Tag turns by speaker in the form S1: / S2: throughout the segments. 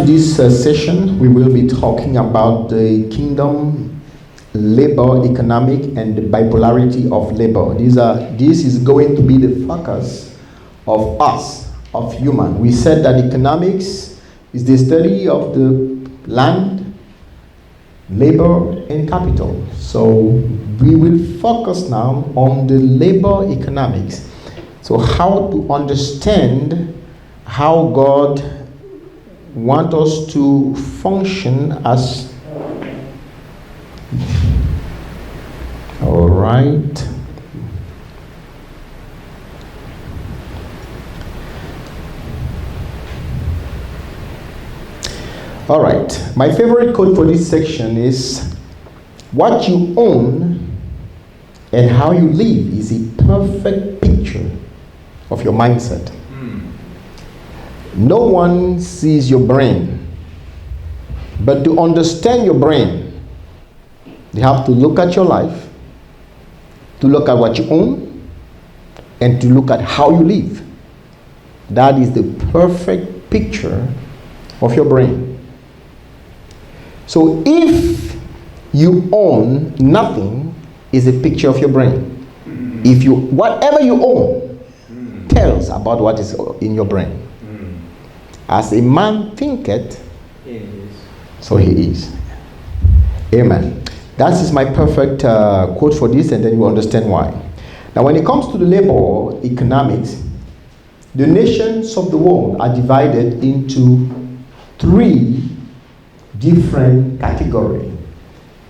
S1: This session, we will be talking about the kingdom, labor, economic, and the bipolarity of labor. This is going to be the focus of us, of human. We said that economics is the study of the land, labor, and capital. So we will focus now on the labor economics. So how to understand how God want us to function as all right. All right. My favorite quote for this section is, what you own and how you live is a perfect picture of your mindset. No one sees your brain, but to understand your brain, you have to look at your life, to look at what you own, and to look at how you live. That is the perfect picture of your brain. So if you own nothing, is a picture of your brain. If you, whatever you own tells about what is in your brain. As a man thinketh, so he is. Amen. That is my perfect quote for this, and then you understand why. Now, when it comes to the labor economics, the nations of the world are divided into three different categories.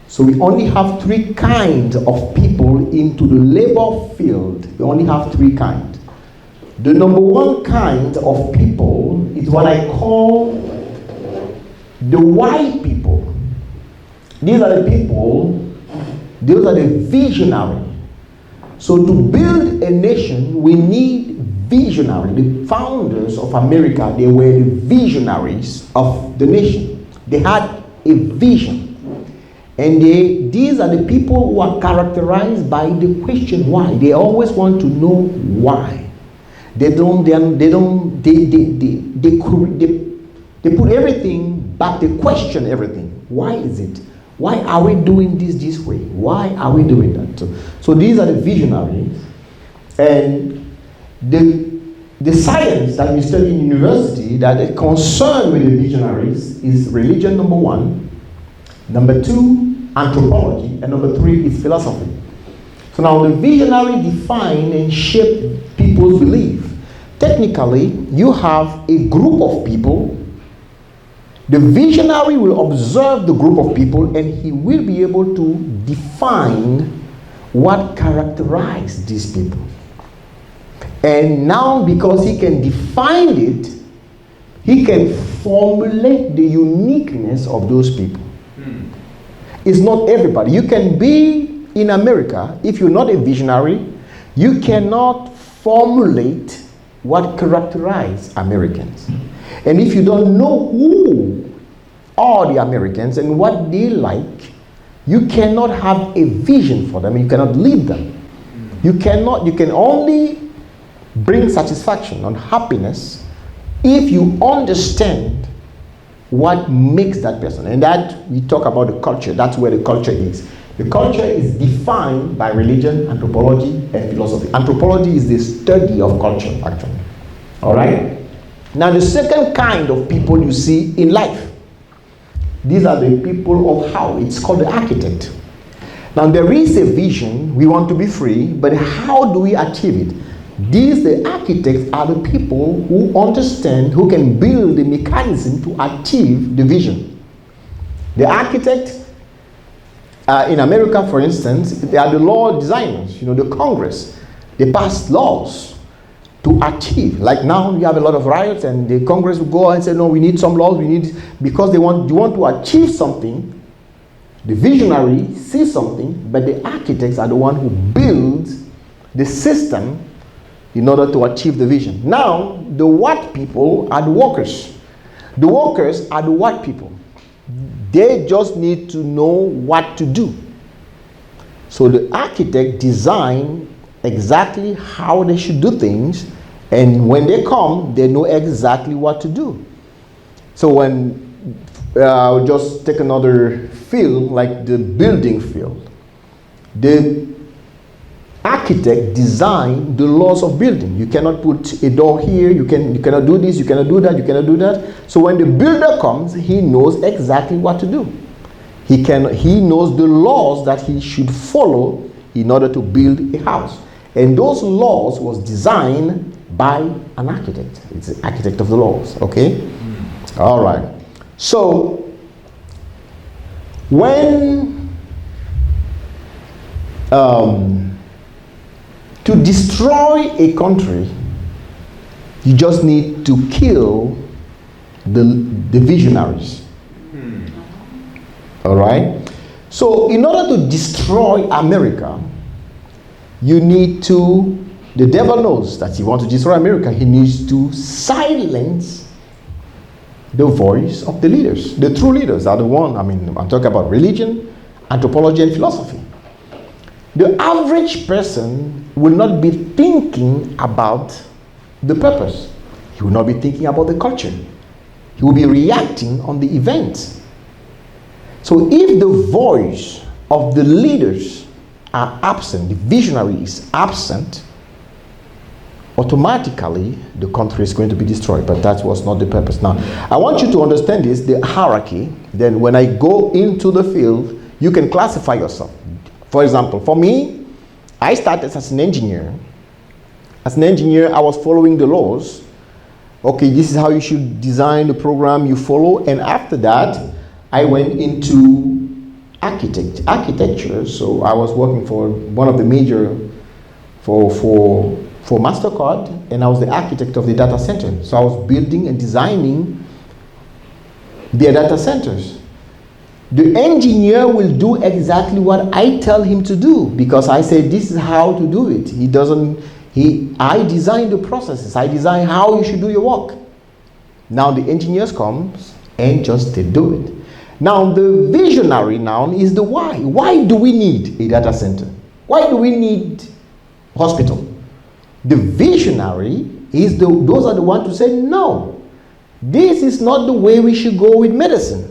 S1: So we only have three kinds of people into the labor field. We only have three kinds. The number one kind of people is what I call the white people. These are the people, those are the visionary. So to build a nation, we need visionary. The founders of America, they were the visionaries of the nation. They had a vision. And these are the people who are characterized by the question why. They always want to know why. They put everything back, they question everything. Why is it? Why are we doing this way? Why are we doing that? So these are the visionaries. And the science that we study in university that is concerned with the visionaries is religion, number one. Number two, anthropology. And number three is philosophy. So now the visionary define and shape people's belief. Technically, you have a group of people. The visionary will observe the group of people and he will be able to define what characterizes these people. And now, because he can define it, he can formulate the uniqueness of those people. It's not everybody. You can be in America, if you're not a visionary, you cannot formulate what characterizes Americans. And if you don't know who are the Americans and what they like, you cannot have a vision for them. You cannot lead them. You can only bring satisfaction and happiness if you understand what makes that person. And that we talk about the culture. That's where the culture is. The culture is defined by religion, anthropology, and philosophy. Anthropology is the study of culture, actually. All right? Now, the second kind of people you see in life, these are the people of how. It's called the architect. Now, there is a vision. We want to be free, but how do we achieve it? The architects are the people who understand, who can build the mechanism to achieve the vision. The architect, in America, for instance, they are the law designers, the Congress. They pass laws to achieve. Like now, you have a lot of riots, and the Congress will go and say, no, we need some laws, because you want to achieve something. The visionary sees something, but the architects are the one who builds the system in order to achieve the vision. Now, the what people are the workers. The workers are the what people. They just need to know what to do. So the architect design exactly how they should do things, and when they come, they know exactly what to do. So when I'll just take another field, like the building field. The architect designed the laws of building. You cannot put a door here, you cannot do this, you cannot do that, you cannot do that. So when the builder comes, he knows exactly what to do. He knows the laws that he should follow in order to build a house. And those laws was designed by an architect. It's the architect of the laws, okay? All right. So when to destroy a country, you just need to kill the visionaries. All right? So in order to destroy America, you need to, the devil knows that he wants to destroy America. He needs to silence the voice of the leaders. The true leaders are the one, I'm talking about religion, anthropology, and philosophy. The average person will not be thinking about the purpose. He will not be thinking about the culture. He will be reacting on the events. So if the voice of the leaders are absent, the visionary is absent, automatically the country is going to be destroyed. But that was not the purpose. Now, I want you to understand this, the hierarchy. Then when I go into the field, you can classify yourself. For example, for me, I started as an engineer. As an engineer, I was following the laws. Okay, this is how you should design the program you follow. And after that, I went into architecture. So I was working for one of the major, for MasterCard, and I was the architect of the data center. So I was building and designing their data centers. The engineer will do exactly what I tell him to do, because I say this is how to do it. I design the processes. I design how you should do your work. Now the engineers comes and just they do it. Now the visionary now is the why. Why do we need a data center? Why do we need hospital? The visionary is those are the ones to say, no, this is not the way we should go with medicine.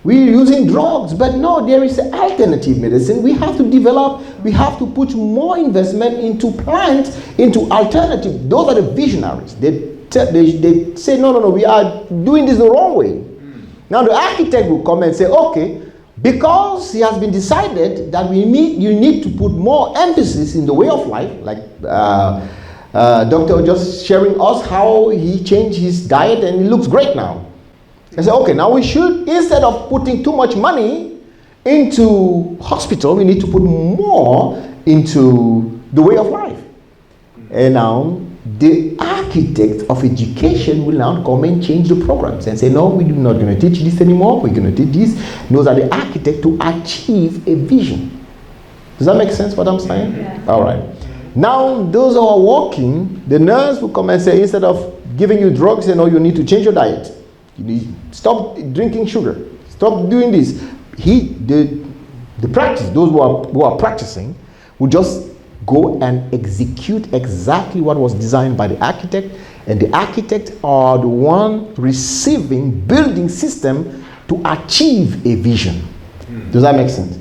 S1: We're using drugs, but no, there is an alternative medicine. We have to develop, we have to put more investment into plants, into alternative. Those are the visionaries. They say, no, we are doing this the wrong way. Now the architect will come and say, okay, because it has been decided that you need to put more emphasis in the way of life, like Doctor just sharing us how he changed his diet and it looks great now. I said, okay, now we should, instead of putting too much money into hospital, we need to put more into the way of life. And now the architect of education will now come and change the programs and say, no, we're not going to teach this anymore. We're going to teach this. Those are the architect to achieve a vision. Does that make sense what I'm saying? Yeah. All right. Now, those who are working, the nurse will come and say, instead of giving you drugs, you know, you need to change your diet. You need stop drinking sugar. Stop doing this. The practice, those who are practicing, will just go and execute exactly what was designed by the architect, and the architect are the one receiving building system to achieve a vision. Does that make sense?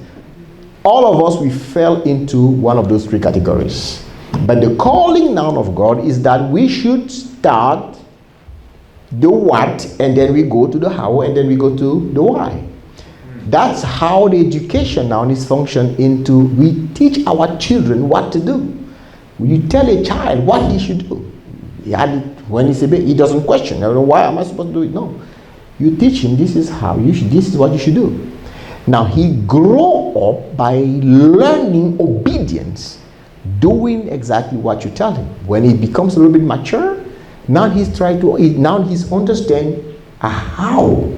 S1: All of us, we fell into one of those three categories. But the calling now of God is that we should start the what, and then we go to the how, and then we go to the why. That's how the education now is functioned into. We teach our children what to do. You tell a child what he should do. When he's a baby, he doesn't question. I don't know, why am I supposed to do it? No. You teach him this is how you should, this is what you should do. Now he grow up by learning obedience, doing exactly what you tell him. When he becomes a little bit mature, now he's understand how.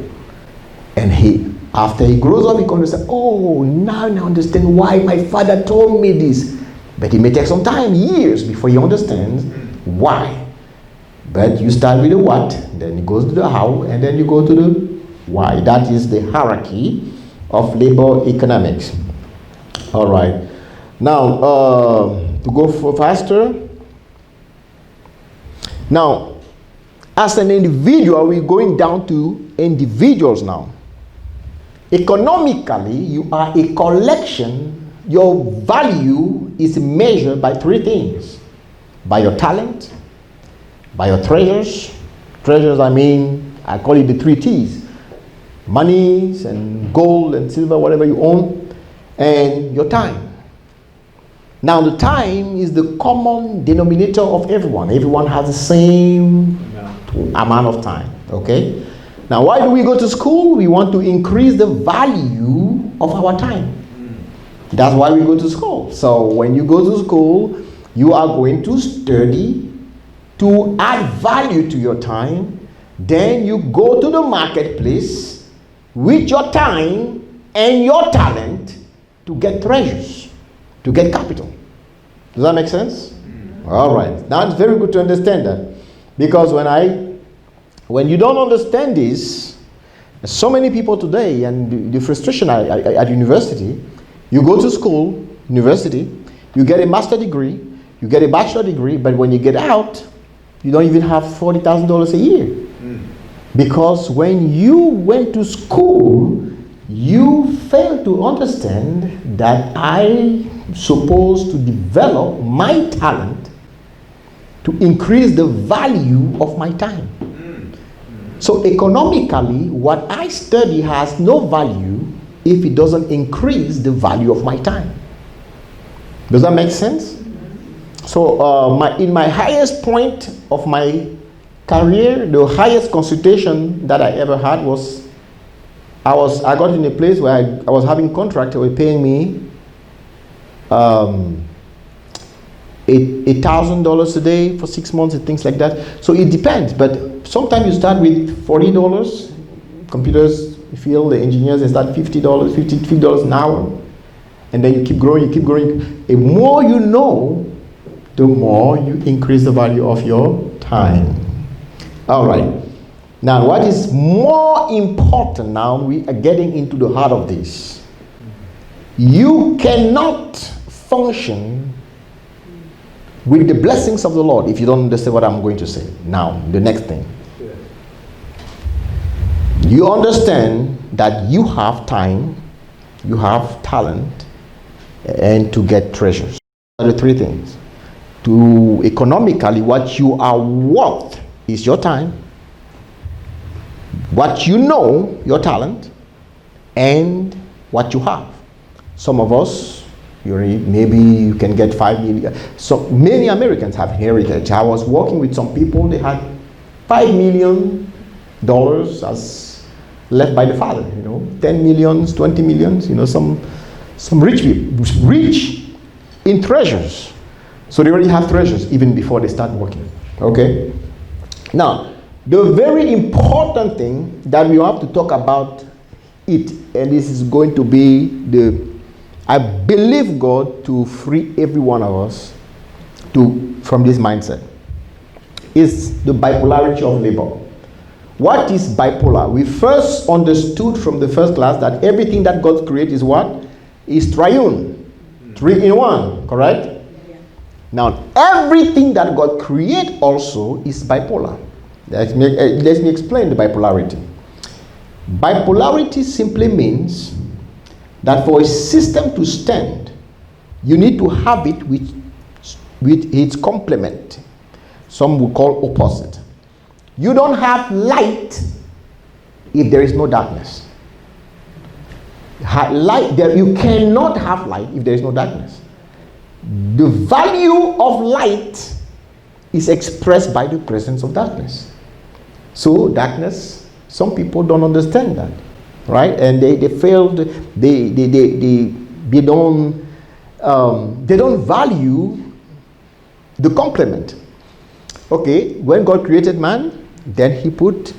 S1: And after he grows up, he can understand, oh, now I understand why my father told me this. But it may take some time, years, before he understands why. But you start with the what, then it goes to the how, and then you go to the why. That is the hierarchy of labor economics. All right. Now, to go faster. Now, As an individual, we're going down to individuals now. Economically, you are a collection. Your value is measured by three things: by your talent, by your treasures. Treasures, I call it the three T's: monies and gold and silver, whatever you own, and your time. Now, the time is the common denominator of everyone. Everyone has the same amount of time, okay? Now, why do we go to school? We want to increase the value of our time. That's why we go to school. So when you go to school, you are going to study to add value to your time. Then you go to the marketplace with your time and your talent to get treasures, to get capital. Does that make sense? All right. Now it's very good to understand that, because when you don't understand this, so many people today, and the frustration at university, you go to school, university, you get a master's degree, you get a bachelor degree, but when you get out, you don't even have $40,000 a year. Because when you went to school, you failed to understand that I'm supposed to develop my talent to increase the value of my time. So economically, what I study has no value if it doesn't increase the value of my time. Does that make sense? So in my highest point of my career, the highest consultation that I ever had was, I got in a place where I was having contract. They were paying me $8,000 a day for 6 months and things like that. So it depends, but sometimes you start with $40. Computers, you feel the engineers, they start $50, $53 an hour, and then you keep growing. The more you know, the more you increase the value of your time. All right. Now, what is more important now, we are getting into the heart of this. You cannot function with the blessings of the Lord if you don't understand what I'm going to say. Now, the next thing. You understand that you have time, you have talent, and to get treasures. The three things. To economically, what you are worth is your time, what you know, your talent, and what you have. Some of us, maybe you can get 5 million. So many Americans have heritage. I was working with some people, they had $5 million as left by the father, 10 millions, 20 millions, some rich people, rich in treasures. So they already have treasures even before they start working. Okay? Now, the very important thing that we have to talk about it, and this is going to be I believe God to free every one of us from this mindset, is the bipolarity of labor. What is bipolar? We first understood from the first class that everything that God creates is what? Is triune. 3 in 1, correct? Yeah. Now, everything that God creates also is bipolar. Let me explain the bipolarity. Bipolarity simply means that for a system to stand, you need to have it with its complement. Some would call opposite. You don't have light if there is no darkness. You cannot have light if there is no darkness. The value of light is expressed by the presence of darkness. So darkness, some people don't understand that, right? And they failed. They don't value the complement. Okay, when God created man, then He put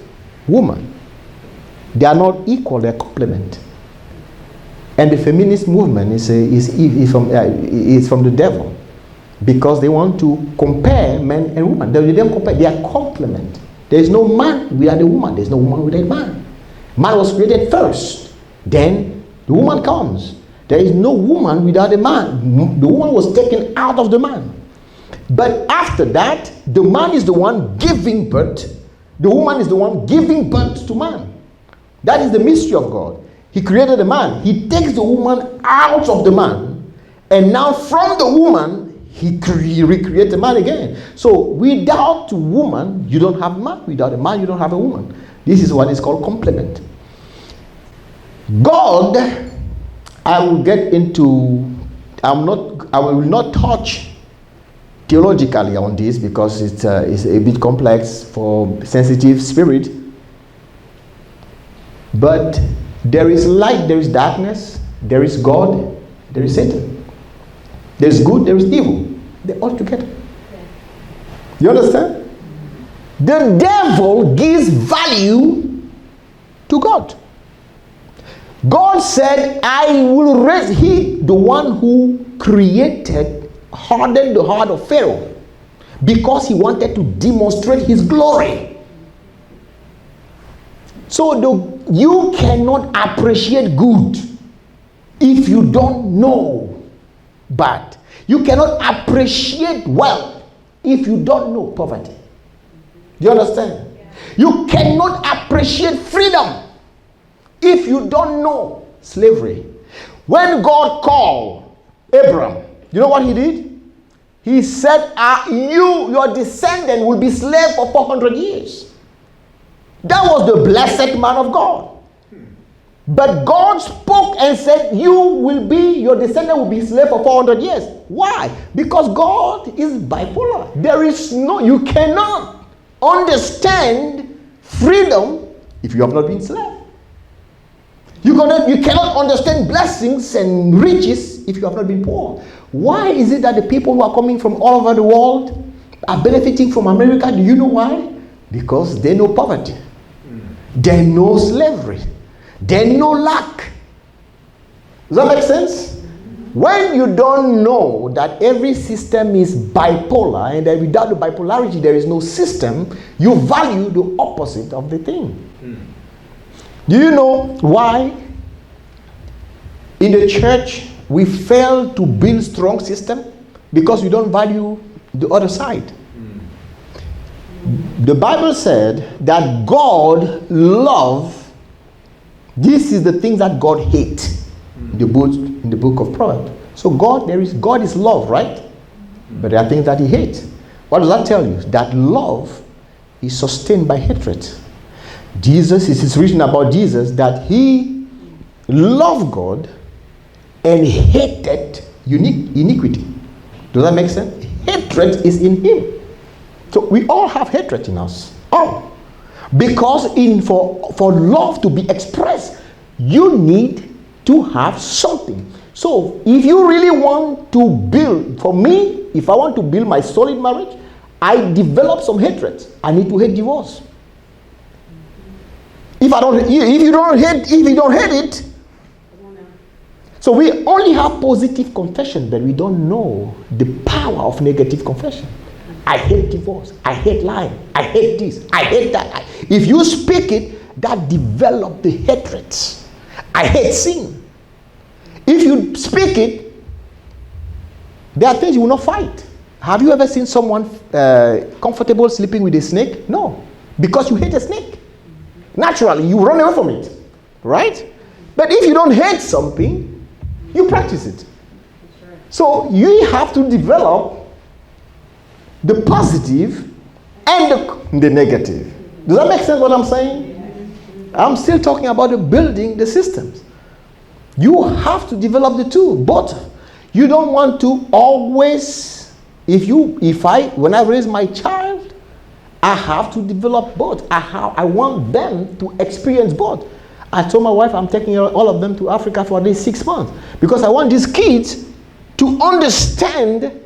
S1: woman. They are not equal; they are complement. And the feminist movement is from the devil, because they want to compare men and women. They don't compare; they are complement. There is no man without a woman. There is no woman without a man. Man was created first, then the woman comes. There is no woman without a man. The woman was taken out of the man. But after that, the man is the one giving birth The woman is the one giving birth to man. That is the mystery of God. He created a man. He takes the woman out of the man, and now from the woman, he recreates a man again. So without a woman, you don't have a man. Without a man, you don't have a woman. This is what is called complement. God, I will not touch theologically on this because it's a bit complex for sensitive spirit. But there is light, there is darkness, there is God, there is Satan. There is good, there is evil. They're all together. You understand? The devil gives value to God. God said, I will raise. He, the one who created, hardened the heart of Pharaoh because he wanted to demonstrate his glory. So you cannot appreciate good if you don't know bad. You cannot appreciate wealth if you don't know poverty. Do you understand? You cannot appreciate freedom if you don't know slavery. When God called Abram, you know what he did? He said, your descendant will be slave for 400 years. That was the blessed man of God. But God spoke and said, your descendant will be slave for 400 years. Why? Because God is bipolar. You cannot understand freedom if you have not been slave. You cannot understand blessings and riches if you have not been poor. Why is it that the people who are coming from all over the world are benefiting from America? Do you know why? Because they know poverty. They know slavery. They know lack. Does that make sense? When you don't know that every system is bipolar and that without the bipolarity there is no system, you value the opposite of the thing. Do you know why in the church we fail to build strong system? Because we don't value the other side. The Bible said that God loves. This is the things that God hates in the book of Proverbs. So God is love, right? But there are things that he hates. What does that tell you? That love is sustained by hatred. Jesus, it is written about Jesus that he loved God and hated iniquity. Does that make sense? Hatred is in him. So we all have hatred in us. All. Because for love to be expressed, you need to have something. So if you really want to build, for me, if I want to build my solid marriage, I develop some hatred. I need to hate divorce. If you don't hate it, so we only have positive confession, but we don't know the power of negative confession. I hate divorce. I hate lying. I hate this. I hate that. If you speak it, that develops the hatred. I hate sin. If you speak it, there are things you will not fight. Have you ever seen someone comfortable sleeping with a snake? No. Because you hate a snake. Naturally, you run away from it. Right? But if you don't hate something, you practice it. So you have to develop the positive and the negative. Does that make sense what I'm saying? I'm still talking about the building the systems. You have to develop the two, both. You don't want to always, when I raise my child, I have to develop both. I want them to experience both. I told my wife I'm taking all of them to Africa for at least 6 months because I want these kids to understand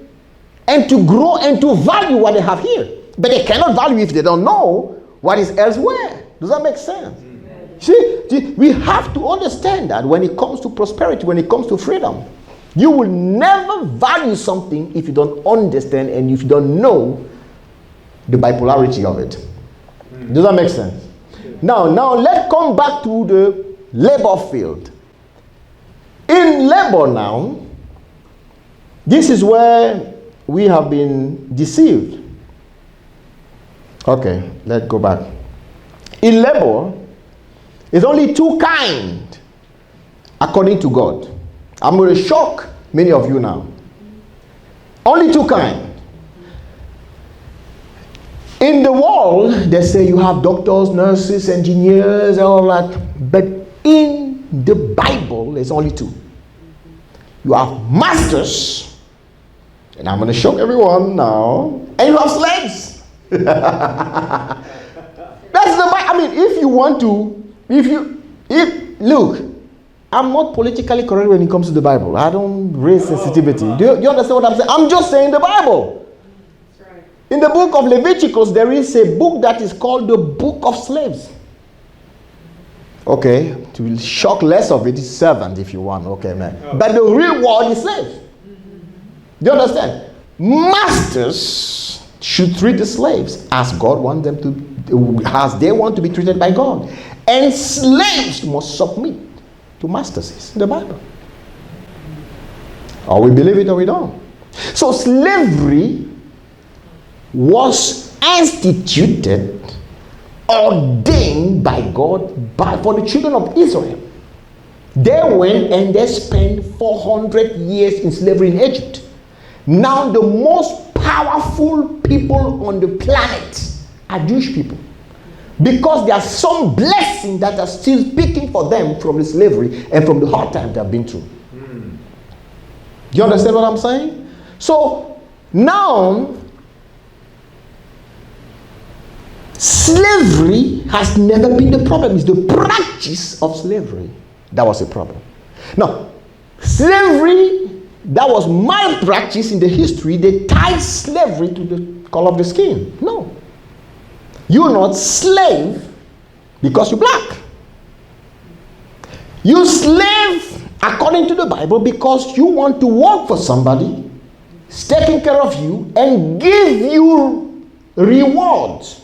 S1: and to grow and to value what they have here. But they cannot value if they don't know what is elsewhere. Does that make sense? See, we have to understand that when it comes to prosperity, when it comes to freedom, you will never value something if you don't understand and if you don't know the bipolarity of it. Does that make sense? Now let's come back to the labor field. In labor now, this is where we have been deceived. Okay, let's go back. in labor is only two kind, according to God. I'm going to shock many of you now. Only two kind. In the world, they say you have doctors, nurses, engineers, and all that. But in the Bible, there's only two. You have masters, and I'm going to shock everyone now, and you have slaves. That's the Bible. I mean, if you want to, look, I'm not politically correct when it comes to the Bible. I don't raise sensitivity. Do you understand what I'm saying? I'm just saying the Bible. In the book of Leviticus, there is a book that is called the Book of Slaves. Okay, to shock less of it is servant if you want. Okay, man. But the real word is slave. Do you understand? Masters should treat the slaves as God wants them to, as they want to be treated by God. And slaves must submit to masters. It's in the Bible. Or we believe it or we don't. So slavery was instituted, ordained by God for the children of Israel. They went and they spent 400 years in slavery in Egypt. Now the most powerful people on the planet are Jewish people, because there are some blessings that are still speaking for them from the slavery and from the hard times they have been through. Do you understand what I'm saying? So now slavery has never been the problem. It's the practice of slavery that was a problem. Now, slavery that was malpractice in the history, they tied slavery to the color of the skin. No. You're not slave because you're black. You slave according to the Bible because you want to work for somebody, is taking care of you, and give you rewards,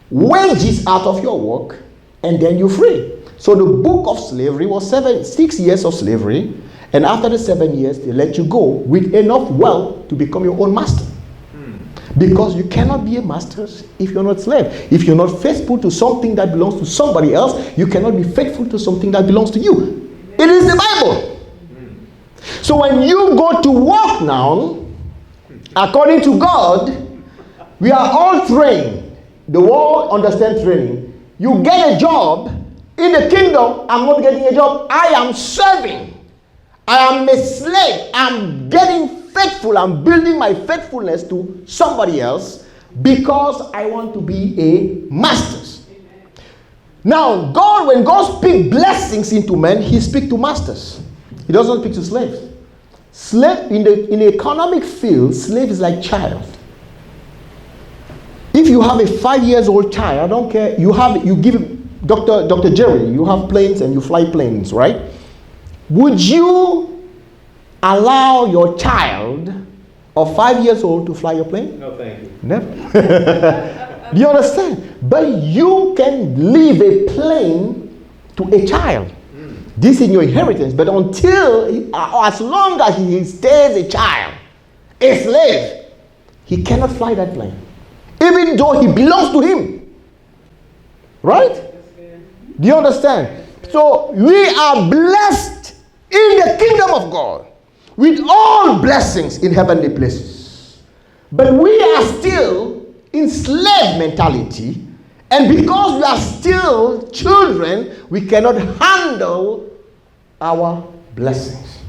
S1: wages out of your work, and then you're free. So the book of slavery was 6 years of slavery, and after the 7 years they let you go with enough wealth to become your own master. Because you cannot be a master if you're not slave. If you're not faithful to something that belongs to somebody else, you cannot be faithful to something that belongs to you. It is the Bible. So when you go to work now, according to God, we are all trained. The world understands training. You get a job in the kingdom. I'm not getting a job. I am serving. I am a slave. I'm getting faithful. I'm building my faithfulness to somebody else because I want to be a master. Now, God, when God speaks blessings into men, He speaks to masters. He doesn't speak to slaves. Slave in the economic field, slave is like child. If you have a 5-year-old child, I don't care. You give Dr. Jerry, you have planes and you fly planes, right? Would you allow your child of 5 years old to fly your plane?
S2: No, thank you.
S1: Never. Do you understand? But you can leave a plane to a child. This is your inheritance. But as long as he stays a child, a slave, he cannot fly that plane. Even though he belongs to him. Right? Do you understand? So we are blessed in the kingdom of God with all blessings in heavenly places. But we are still in slave mentality, and because we are still children, we cannot handle our blessings.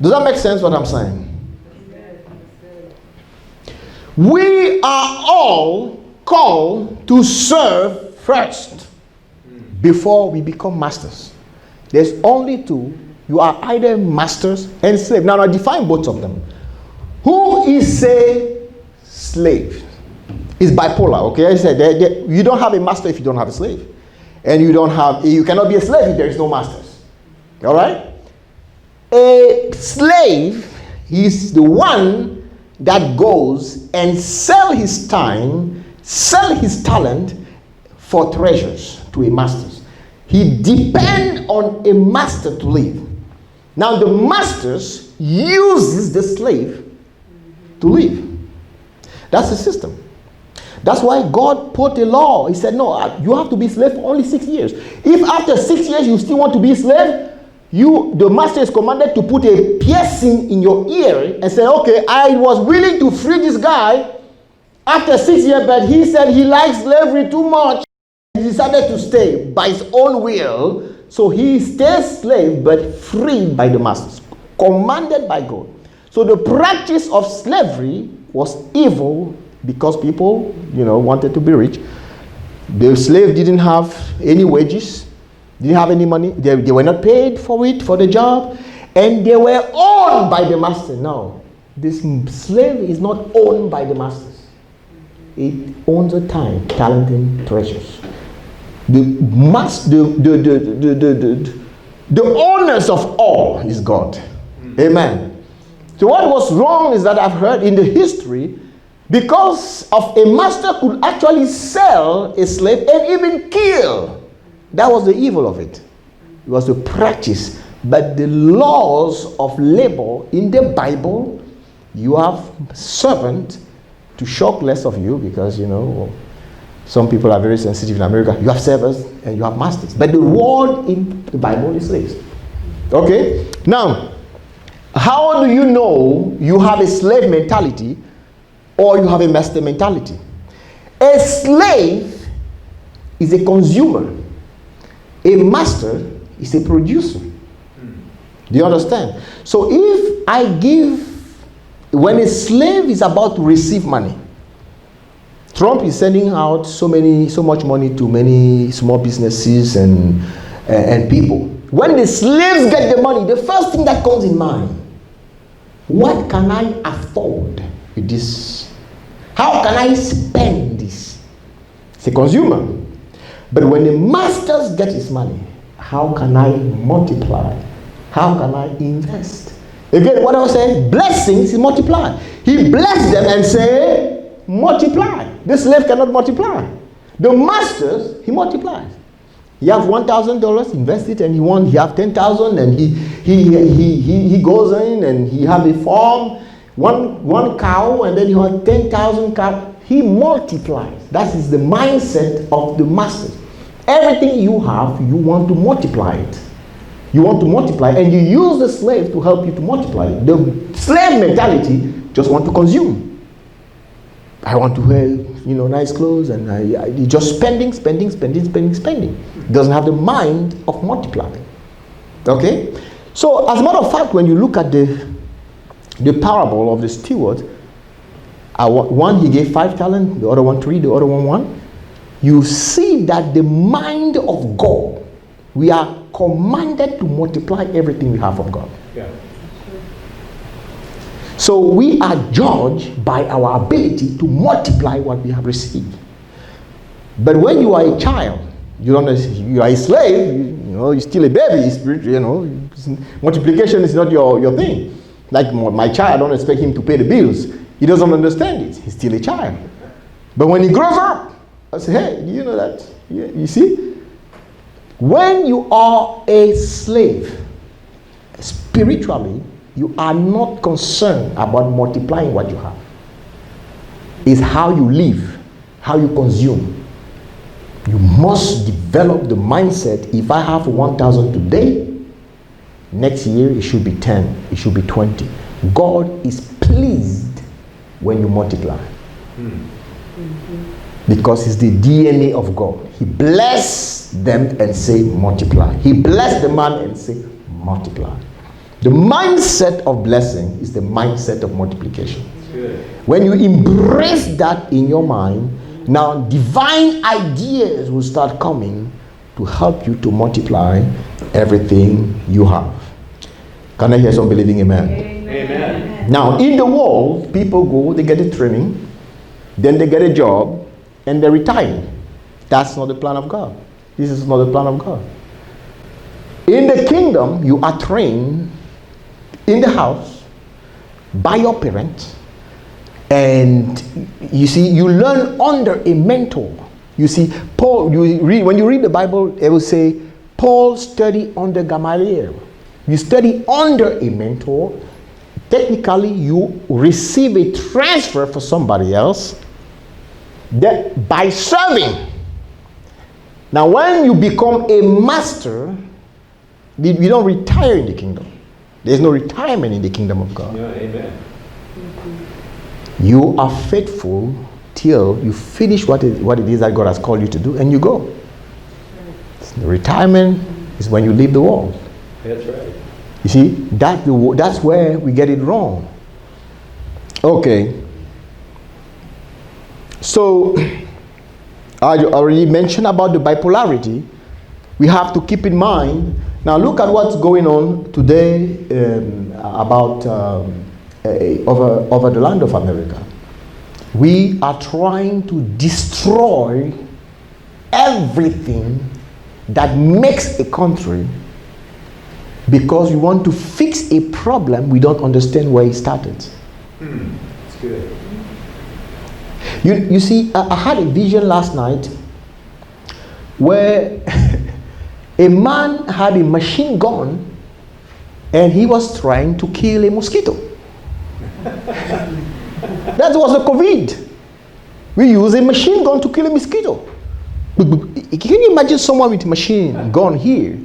S1: Does that make sense what I'm saying? We are all called to serve first before we become masters. There's only two. You are either masters and slaves. Now I define both of them. Who is a slave? It's bipolar, okay? I said you don't have a master if you don't have a slave. And you cannot be a slave if there is no masters. All right? A slave is the one that goes and sell his time, sell his talent for treasures to a master. He depends on a master to live. Now the masters uses the slave to live. That's the system. That's why God put a law. He said, no, you have to be slave for only 6 years. If after 6 years you still want to be a slave, the master is commanded to put a piercing in your ear and say, okay, I was willing to free this guy after 6 years, but he said he likes slavery too much. He decided to stay by his own will. So he stays slave, but free by the masters, commanded by God. So the practice of slavery was evil because people, wanted to be rich. The slave didn't have any wages, didn't have any money. They were not paid for it, for the job, and they were owned by the master. No, this slave is not owned by the masters. It owns the time, talent, and treasures. The owners of all is God. Amen. So what was wrong is that I've heard in the history, because of a master could actually sell a slave and even kill. That was the evil of it. It was the practice. But the laws of labor in the Bible, you have servant to shock less of you, because some people are very sensitive in America. You have servants and you have masters. But the word in the Bible is slaves. Okay? Now, how do you know you have a slave mentality or you have a master mentality? A slave is a consumer. A master is a producer. Do you understand? So if I when a slave is about to receive money, Trump is sending out so much money to many small businesses and people. When the slaves get the money, the first thing that comes in mind, what can I afford with this? How can I spend this? It's a consumer. But when the masters get his money, how can I multiply? How can I invest? Again, what I was saying, blessings is multiply. He blessed them and say, multiply. The slave cannot multiply. The masters, he multiplies. He have $1,000, invest it, and he have 10,000, and he goes in and he have a farm, one cow, and then he has 10,000 cows. He multiplies. That is the mindset of the masters. Everything you have, you want to multiply it. You want to multiply, and you use the slave to help you to multiply it. The slave mentality just want to consume. I want to wear, nice clothes, and I just spending. Doesn't have the mind of multiplying. Okay? So, as a matter of fact, when you look at the parable of the steward, one he gave 5 talents, the other one 3, the other one 1. You see that the mind of God, we are commanded to multiply everything we have from God. Yeah. So we are judged by our ability to multiply what we have received. But when you are a child, you are a slave, you're still a baby, multiplication is not your thing. Like my child, I don't expect him to pay the bills. He doesn't understand it. He's still a child. But when he grows up, I say, hey, do you know that? You see? When you are a slave, spiritually, you are not concerned about multiplying what you have. It's how you live, how you consume. You must develop the mindset, if I have 1,000 today, next year it should be 10, it should be 20. God is pleased when you multiply. Because it's the DNA of God. He blessed them and say multiply. He blessed the man and say multiply. The mindset of blessing is the mindset of multiplication. When you embrace that in your mind, now divine ideas will start coming to help you to multiply everything you have. Can I hear some believing amen? Amen. Now, in the world, people go, they get a training, then they get a job, and they retire. That's not the plan of God. This is not the plan of God. In the kingdom, you are trained in the house by your parents, and you see, you learn under a mentor. You see, Paul, when you read the Bible, it will say, Paul studied under Gamaliel. You study under a mentor. Technically, you receive a transfer for somebody else. That by serving. Now, when you become a master, you don't retire in the kingdom. There's no retirement in the kingdom of God.
S2: Yeah, amen.
S1: You are faithful till you finish what it is that God has called you to do, and you go. The retirement is when you leave the world.
S2: That's right.
S1: You see, that's where we get it wrong. Okay. So, I already mentioned about the bipolarity. We have to keep in mind. Now, look at what's going on today about over the land of America. We are trying to destroy everything that makes a country because we want to fix a problem we don't understand where it started.
S2: That's good.
S1: You see, I had a vision last night where a man had a machine gun and he was trying to kill a mosquito. That was the COVID. We use a machine gun to kill a mosquito. Can you imagine someone with a machine gun here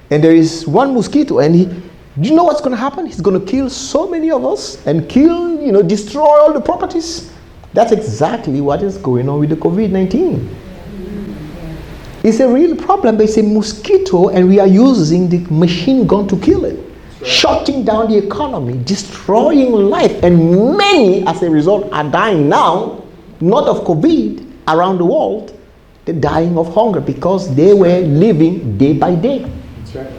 S1: and there is one mosquito and do you know what's going to happen? He's going to kill so many of us and destroy all the properties. That's exactly what is going on with the COVID-19. It's a real problem. There's a mosquito and we are using the machine gun to kill it. Right. Shutting down the economy, destroying life. And many, as a result, are dying now, not of COVID, around the world. They're dying of hunger because they were living day by day.
S2: That's right.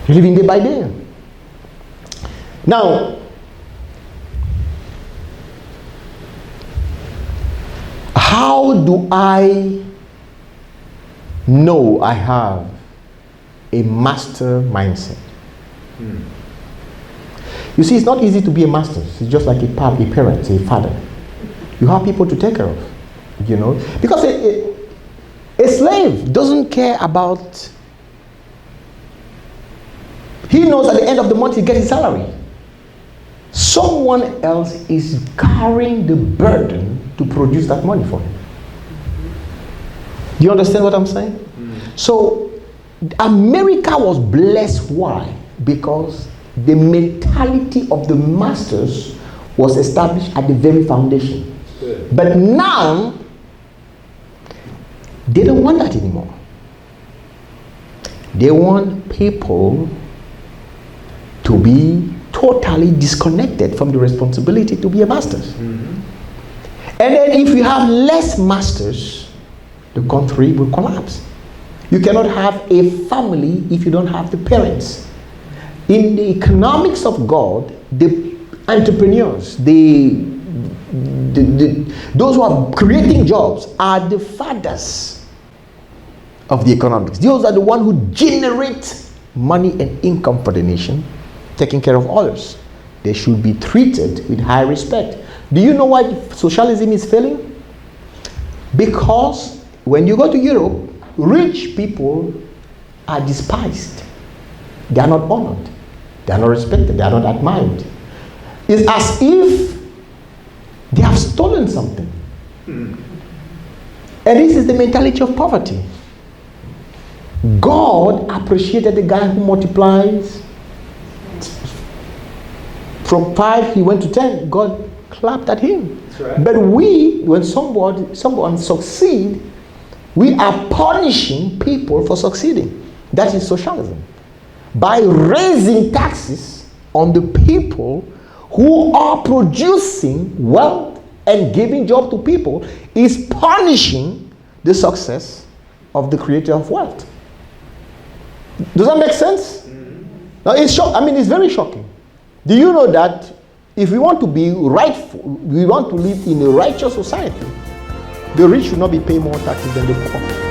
S1: Living day by day. Now, how do I know I have a master mindset? You see, it's not easy to be a master. It's just like a parent, a father. You have people to take care of, because a slave doesn't care about. He knows at the end of the month he gets his salary. Someone else is carrying the burden to produce that money for him. Do you understand what I'm saying? So, America was blessed. Why? Because the mentality of the masters was established at the very foundation.
S2: Good.
S1: But now, they don't want that anymore. They want people to be totally disconnected from the responsibility to be a master. And then if you have less masters, the country will collapse. You cannot have a family if you don't have the parents. In the economics of God, the entrepreneurs, those who are creating jobs are the fathers of the economics. Those are the ones who generate money and income for the nation, taking care of others. They should be treated with high respect. Do you know why socialism is failing? Because when you go to Europe, rich people are despised. They are not honored. They are not respected. They are not admired. It's as if they have stolen something. And this is the mentality of poverty. God appreciated the guy who multiplies. From 5, he went to 10. God clapped at him.
S2: That's right.
S1: But when someone succeeds, we are punishing people for succeeding. That is socialism. By raising taxes on the people who are producing wealth and giving job to people is punishing the success of the creator of wealth. Does that make sense? Now it's very shocking. Do you know that if we want to be rightful, we want to live in a righteous society, the rich should not be paying more taxes than the poor.